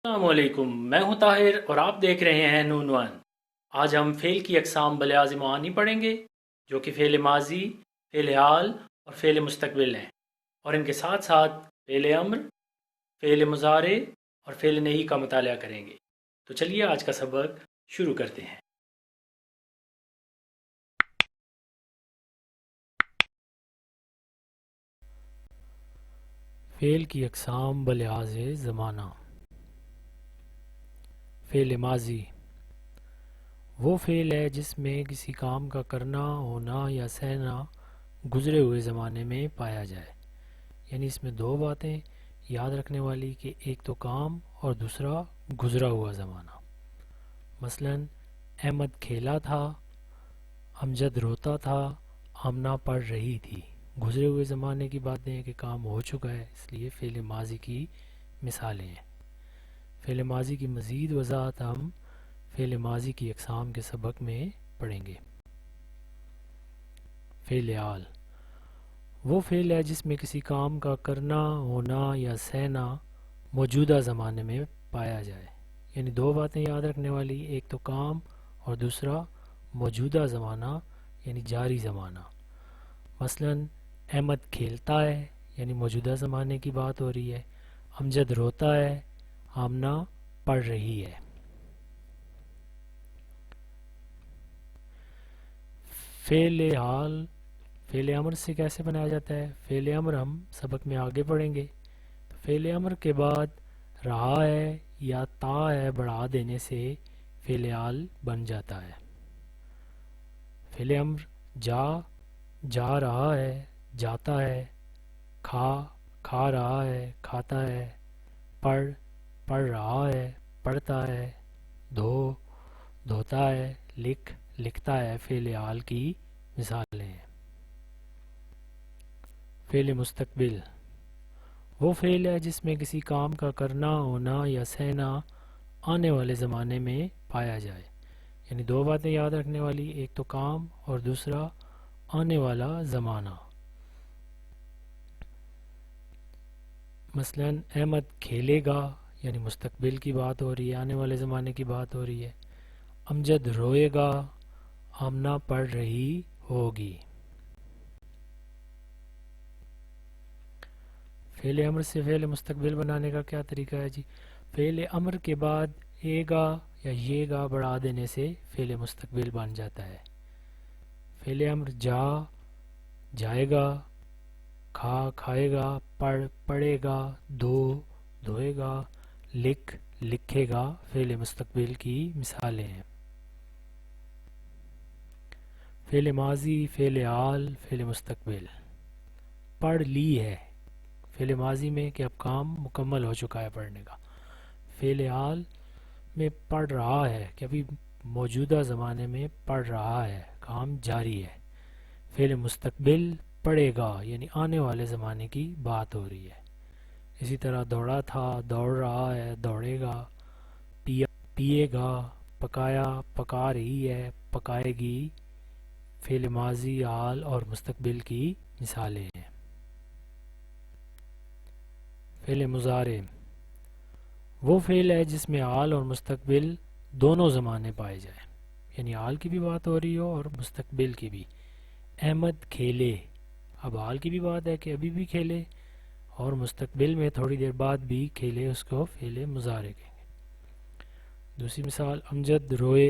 السلام علیکم، میں ہوں طاہر اور آپ دیکھ رہے ہیں نون ون۔ آج ہم فعل کی اقسام بلعازم معانی پڑھیں گے جو کہ فعل ماضی، فعل حال اور فعل مستقبل ہیں، اور ان کے ساتھ ساتھ فعل امر، فعل مضارع اور فعل نہیں کا مطالعہ کریں گے۔ تو چلیے آج کا سبق شروع کرتے ہیں۔ فعل کی اقسام بلحاظ زمانہ۔ فعل ماضی وہ فعل ہے جس میں کسی کام کا کرنا، ہونا یا سہنا گزرے ہوئے زمانے میں پایا جائے، یعنی اس میں دو باتیں یاد رکھنے والی کہ ایک تو کام اور دوسرا گزرا ہوا زمانہ۔ مثلا احمد کھیلا تھا، امجد روتا تھا، آمنہ پڑھ رہی تھی۔ گزرے ہوئے زمانے کی باتیں ہیں کہ کام ہو چکا ہے، اس لیے فعل ماضی کی مثالیں ہیں۔ فعل ماضی کی مزید وضاحت ہم فعل ماضی کی اقسام کے سبق میں پڑھیں گے۔ فعل حال وہ فعل ہے جس میں کسی کام کا کرنا، ہونا یا سہنا موجودہ زمانے میں پایا جائے، یعنی دو باتیں یاد رکھنے والی، ایک تو کام اور دوسرا موجودہ زمانہ یعنی جاری زمانہ۔ مثلا احمد کھیلتا ہے یعنی موجودہ زمانے کی بات ہو رہی ہے، امجد روتا ہے، آمنہ پڑھ رہی ہے۔ فعل حال فعل امر سے کیسے بنایا جاتا ہے؟ فعل امر ہم سبق میں آگے پڑھیں گے۔ فعل امر کے بعد رہا ہے یا تا ہے بڑھا دینے سے فعل حال بن جاتا ہے۔ فعل امر جا، جا رہا ہے، جاتا ہے، کھا، کھا رہا ہے، کھاتا ہے، پڑھ، پڑھ رہا ہے، پڑھتا ہے، دھو، دھوتا ہے، لکھ، لکھتا ہے فعل حال کی مثالیں ہیں۔ فعل مستقبل وہ فعل ہے جس میں کسی کام کا کرنا، ہونا یا سہنا آنے والے زمانے میں پایا جائے، یعنی دو باتیں یاد رکھنے والی، ایک تو کام اور دوسرا آنے والا زمانہ۔ مثلا احمد کھیلے گا یعنی مستقبل کی بات ہو رہی ہے، آنے والے زمانے کی بات ہو رہی ہے۔ امجد روئے گا، آمنہ پڑھ رہی ہوگی۔ فعل امر سے فعل مستقبل بنانے کا کیا طریقہ ہے جی؟ فعل امر کے بعد اے گا یا یہ گا بڑھا دینے سے فعل مستقبل بن جاتا ہے۔ فعل امر جا، جائے گا، کھا، کھائے گا، پڑھ، پڑھے گا، دھو، دھوئے گا، لکھ، لکھے گا فعل مستقبل کی مثالیں ہیں۔ فعل ماضی، فعل حال، فعل مستقبل پڑھ لی ہے فعل ماضی میں کہ اب کام مکمل ہو چکا ہے پڑھنے کا۔ فعل حال میں پڑھ رہا ہے کہ ابھی موجودہ زمانے میں پڑھ رہا ہے، کام جاری ہے۔ فعل مستقبل پڑھے گا یعنی آنے والے زمانے کی بات ہو رہی ہے۔ اسی طرح دوڑا تھا، دوڑ رہا ہے، دوڑے گا، پیا، پیے گا، پکایا، پکا رہی ہے، پکائے گی فعل ماضی، حال اور مستقبل کی مثالیں ہیں۔ فعل مضارع وہ فعل ہے جس میں حال اور مستقبل دونوں زمانے پائے جائیں، یعنی حال کی بھی بات ہو رہی ہو اور مستقبل کی بھی۔ احمد کھیلے، اب حال کی بھی بات ہے کہ ابھی بھی کھیلے، اور مستقبل میں تھوڑی دیر بعد بھی کھیلے، اس کو فعل مضارع کہیں گے۔ دوسری مثال امجد روئے،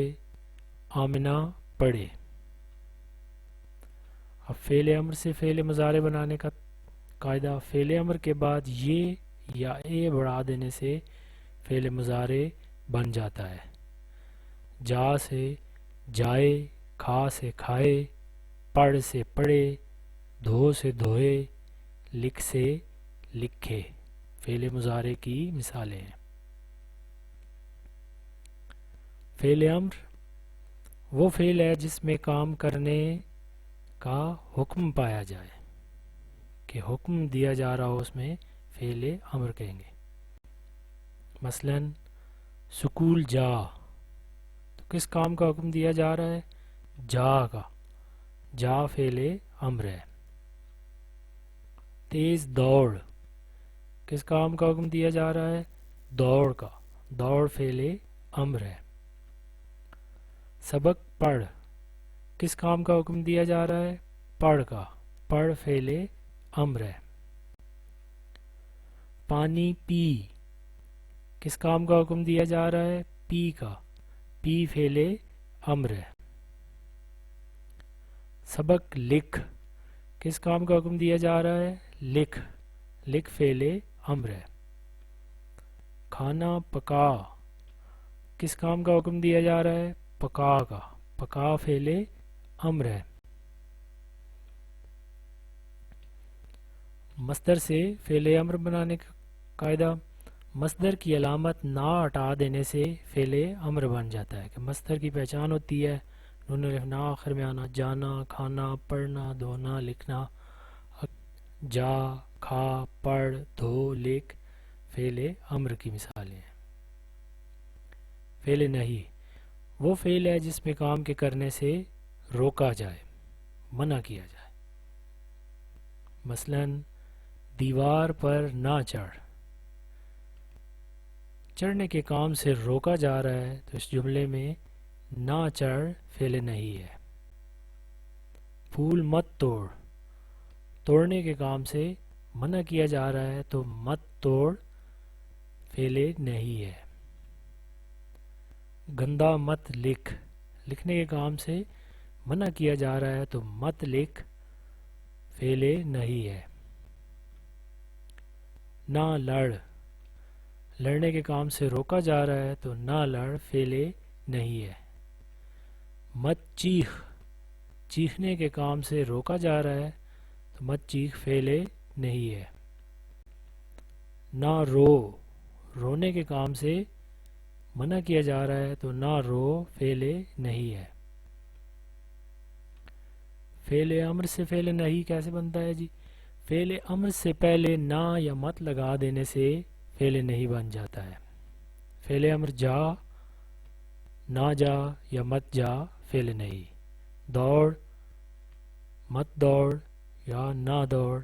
آمنہ پڑھے۔ اب فعل امر سے فعل مضارع بنانے کا قاعدہ، فعل امر کے بعد یہ یا اے بڑھا دینے سے فعل مضارع بن جاتا ہے۔ جا سے جائے، کھا سے کھائے، پڑھ سے پڑھے، دھو سے دھوئے، لکھ سے لکھے فعل مضارع کی مثالیں ہیں۔ فعل امر وہ فعل ہے جس میں کام کرنے کا حکم پایا جائے، کہ حکم دیا جا رہا ہو، اس میں فعل امر کہیں گے۔ مثلا سکول جا، تو کس کام کا حکم دیا جا رہا ہے؟ جا کا، جا فعل امر ہے۔ تیز دوڑ، کس کام کا حکم دیا جا رہا ہے؟ دوڑ کا، دوڑ فعل امر ہے۔ سبق پڑھ، کس کام کا حکم دیا جا رہا ہے؟ پڑھ کا، پڑھ فعل امر ہے۔ پانی پی، کس کام کا حکم دیا جا رہا ہے؟ پی کا، پی فعل امر ہے۔ سبق لکھ، کس کام کا حکم دیا جا رہا ہے؟ لکھ، لکھ فعل امر ہے۔ کھانا پکا، کس کام کا حکم دیا جا رہا ہے؟ پکا کا، پکا فعل امر ہے۔ مصدر سے فعل امر بنانے کا قاعدہ، مصدر کی علامت نہ ہٹا دینے سے فعل امر بن جاتا ہے کہ مصدر کی پہچان ہوتی ہے، نون الف نا آخر میں آنا، جانا، کھانا، پڑھنا، دھونا، لکھنا۔ جا، کھا، پڑھ، دھو، لکھ فعل امر کی مثالیں ہیں۔ فعل نہیں، وہ فعل ہے جس میں کام کے کرنے سے روکا جائے، منع کیا جائے۔ مثلا دیوار پر نہ چڑھ، چڑھنے کے کام سے روکا جا رہا ہے تو اس جملے میں نہ چڑھ فعل نہیں ہے۔ پھول مت توڑ، توڑنے کے کام سے منع کیا جا رہا ہے تو مت توڑ فعل نہیں ہے۔ گندا مت لکھ، لکھنے کے کام سے منع کیا جا رہا ہے تو مت لکھ فعل نہیں ہے۔ نہ لڑ، لڑنے کے کام سے روکا جا رہا ہے تو نہ لڑ فعل نہیں ہے۔ مت چیخ، چیخنے کے کام سے روکا جا رہا ہے تو مت چیخ فعل نہیں ہے۔ نہ رو، رونے کے کام سے منع کیا جا رہا ہے تو نہ رو فعل نہیں ہے۔ فعل امر سے فعل نہیں کیسے بنتا ہے جی؟ فعل امر سے پہلے نہ یا مت لگا دینے سے فعل نہیں بن جاتا ہے۔ فعل امر جا، نہ جا یا مت جا فعل نہیں۔ دوڑ، مت دوڑ یا نہ دوڑ۔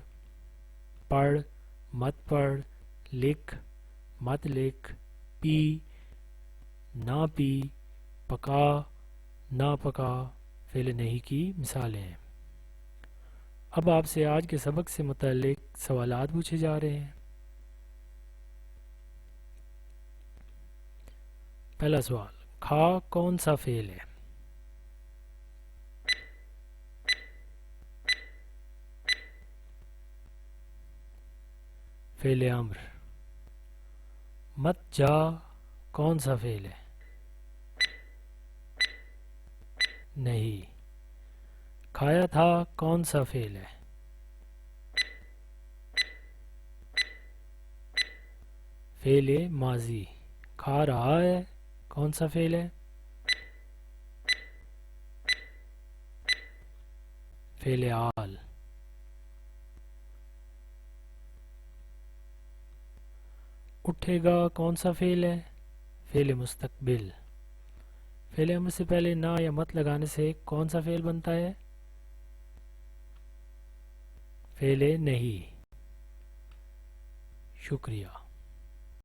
پڑھ، مت پڑھ۔ لکھ، مت لکھ۔ پی، نہ پی۔ پکا، نہ پکا فعل نہیں کی مثالیں ہیں۔ اب آپ سے آج کے سبق سے متعلق سوالات پوچھے جا رہے ہیں۔ پہلا سوال، کھا کون سا فعل ہے؟ فعل امر۔ مت جا کون سا فعل ہے؟ نہیں۔ کھایا تھا کون سا فعل ہے؟ فعل ماضی۔ کھا رہا ہے کون سا فعل ہے؟ فعل حال۔ اٹھے گا کون سا فعل ہے؟ فعل مستقبل۔ فعل امر سے پہلے نہ یا مت لگانے سے کون سا فعل بنتا ہے؟ فعل نہیں۔ شکریہ۔